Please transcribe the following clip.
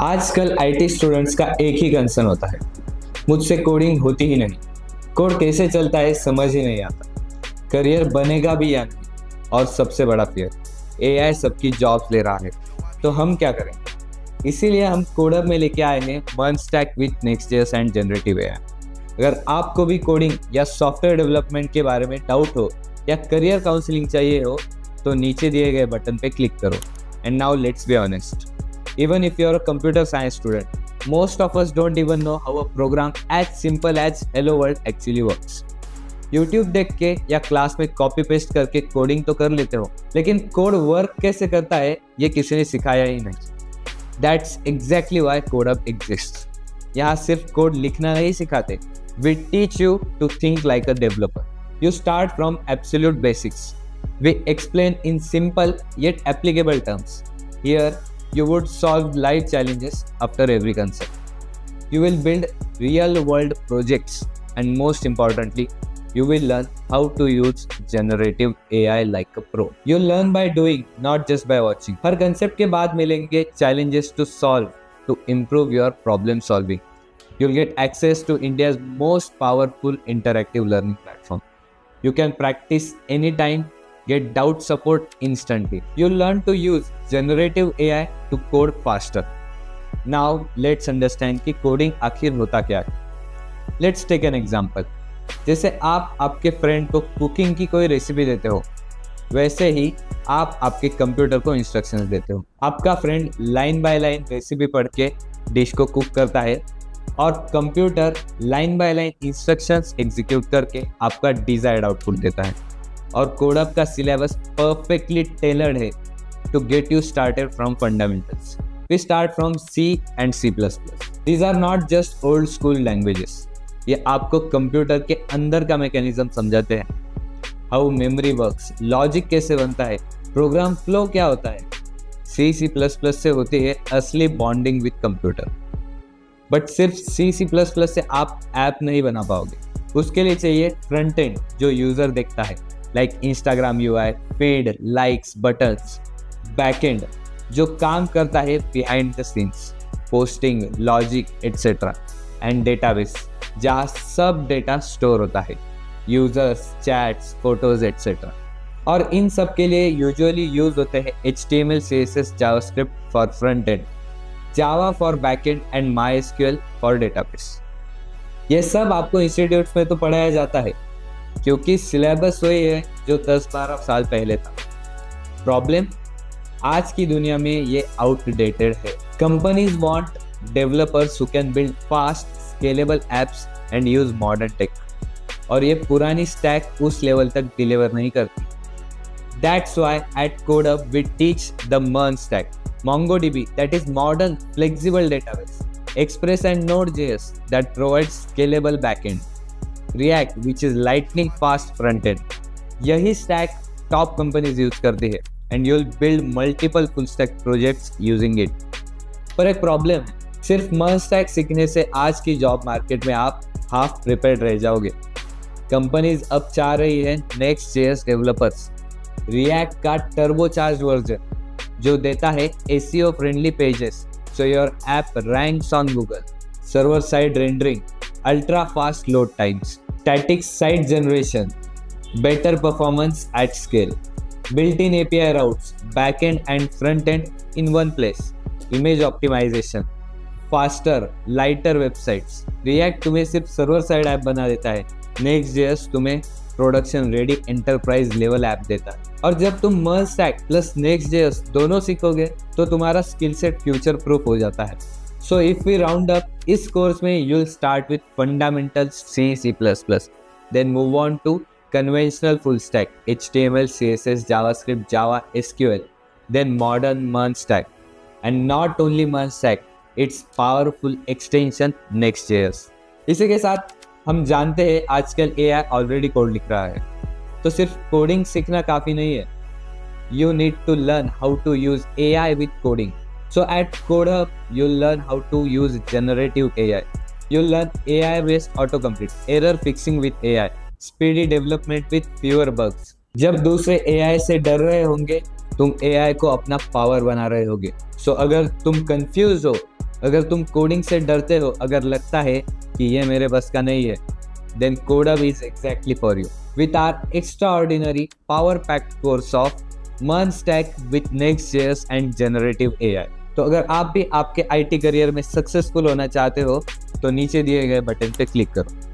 आजकल IT students का एक ही कंसर्न होता है, मुझसे कोडिंग होती ही नहीं, कोड कैसे चलता है समझ ही नहीं आता, करियर बनेगा भी या नहीं, और सबसे बड़ा फियर एआई सबकी जॉब्स ले रहा है, तो हम क्या करें। इसीलिए हम कोडअप में लेके आए हैं मर्नस्टैक विथ नेक्स्ट.जेएस एंड जनरेटिव एआई। अगर आपको भी कोडिंग या सॉफ्टवेयर डेवलपमेंट के बारे में डाउट हो या करियर काउंसलिंग चाहिए हो तो नीचे दिए गए बटन पे क्लिक करो। And now let's be honest, even if you're a computer science student, most of us don't even know how a program as simple as hello world actually works. YouTube देख के या class में copy paste करके coding तो कर लेते हो, लेकिन कोड वर्क कैसे करता है ये किसी ने सिखाया ही नहीं। That's exactly why CodeUp exists. यहाँ सिर्फ कोड लिखना नहीं सिखाते, we teach you to think like a developer. You start from absolute basics. We explain in simple yet applicable terms. Here you would solve life challenges after every concept. You will build real world projects, and most importantly, you will learn how to use generative AI like a pro. You learn by doing, not just by watching. Her concept के बाद मिलेंगे challenges to solve to improve your problem solving. You'll get access to India's most powerful interactive learning platform. You can practice anytime, get doubt support instantly. You'll learn to use generative AI to code faster. Now let's understand कि coding आखिर होता क्या है। Let's take an example. जैसे आप आपके friend को cooking की कोई रेसिपी देते हो, वैसे ही आप आपके कंप्यूटर को इंस्ट्रक्शंस देते हो। आपका friend line by line recipe पढ़ के डिश को कुक करता है और computer line by line instructions execute करके आपका डिजायर्ड आउटपुट देता है। और कोडअप का सिलेबस परफेक्टली टेलर्ड है to get you started from fundamentals. We start from C and C++. These are not just old school languages, ये आपको computer के अंदर का मैकेनिज्म समझाते हैं। हाउ मेमोरी वर्क्स, लॉजिक कैसे बनता है, प्रोग्राम फ्लो क्या होता है। C++ से होती है असली बॉन्डिंग विद कंप्यूटर। बट सिर्फ C++ से आप ऐप नहीं बना पाओगे, उसके लिए चाहिए फ्रंट एंड जो यूजर देखता है, like Instagram UI, feed, likes, buttons. Backend जो काम करता है behind the scenes, posting, logic etcetera. And database जहाँ सब डेटा स्टोर होता है, यूजर्स, चैट्स, फोटोज एटसेट्रा। और इन सब के लिए यूजुअली यूज होते हैं HTML, CSS, JavaScript for front end, Java for backend and MySQL for database. ये सब आपको इंस्टीट्यूट्स में तो पढ़ाया जाता है क्योंकि सिलेबस वही है जो 10-12 साल पहले था। प्रॉब्लम, आज की दुनिया में ये आउटडेटेड है। Companies want developers who can build fast scalable apps and use modern tech, और ये पुरानी स्टैक उस लेवल तक डिलीवर नहीं करती। That's why at Codeup we teach the MERN stack, MongoDB that is modern flexible database, Express and Node.js that provides scalable backend, React which is lightning fast front end। यही stack top companies use करती है and you will build multiple full stack projects using it. पर एक problem है, सिर्फ MERN stack सीखने से आज की जॉब मार्केट में आप हाफ प्रिपेयर्ड रह जाओगे। कंपनीज अब चाह रही है नेक्स्ट.जेएस डेवलपर्स, React का टर्बोचार्ज वर्जन जो देता है SEO friendly pages so your app ranks on Google, server side rendering, ultra fast load times, static site generation, better performance at scale, built-in API routes, backend and front-end in one place, image optimization, faster, lighter websites। React तुम्हें सिर्फ server side app बना देता है, Next.js तुम्हें production ready enterprise level app देता है। और जब तुम MERN stack प्लस Next.js दोनों सीखोगे तो तुम्हारा स्किल सेट फ्यूचर प्रूफ हो जाता है। So if we round up, इस कोर्स में you'll start with fundamentals C++, then move on to conventional full stack HTML, CSS, JavaScript, Java, SQL, then modern MERN stack, and not only MERN stack, its powerful extension Next.js। इसी के साथ हम जानते हैं आजकल AI already code लिख रहा है, तो सिर्फ कोडिंग सीखना काफ़ी नहीं है। You need to learn how to use AI with coding. So at CodeUp, you'll learn how to use generative AI. You'll learn AI-based autocomplete, error fixing with AI, speedy development with fewer bugs. जब दूसरे AI से डर रहे होंगे, तुम AI को अपना power बना रहे होगे। So अगर तुम कंफ्यूज हो अगर तुम कोडिंग से डरते हो, अगर लगता है कि ये मेरे बस का नहीं है, then Codehub is exactly for you. With our extraordinary power-packed course of MERN-Stack with Next.js and Generative AI. तो अगर आप भी आपके IT करियर में सक्सेसफुल होना चाहते हो तो नीचे दिए गए बटन पे क्लिक करो।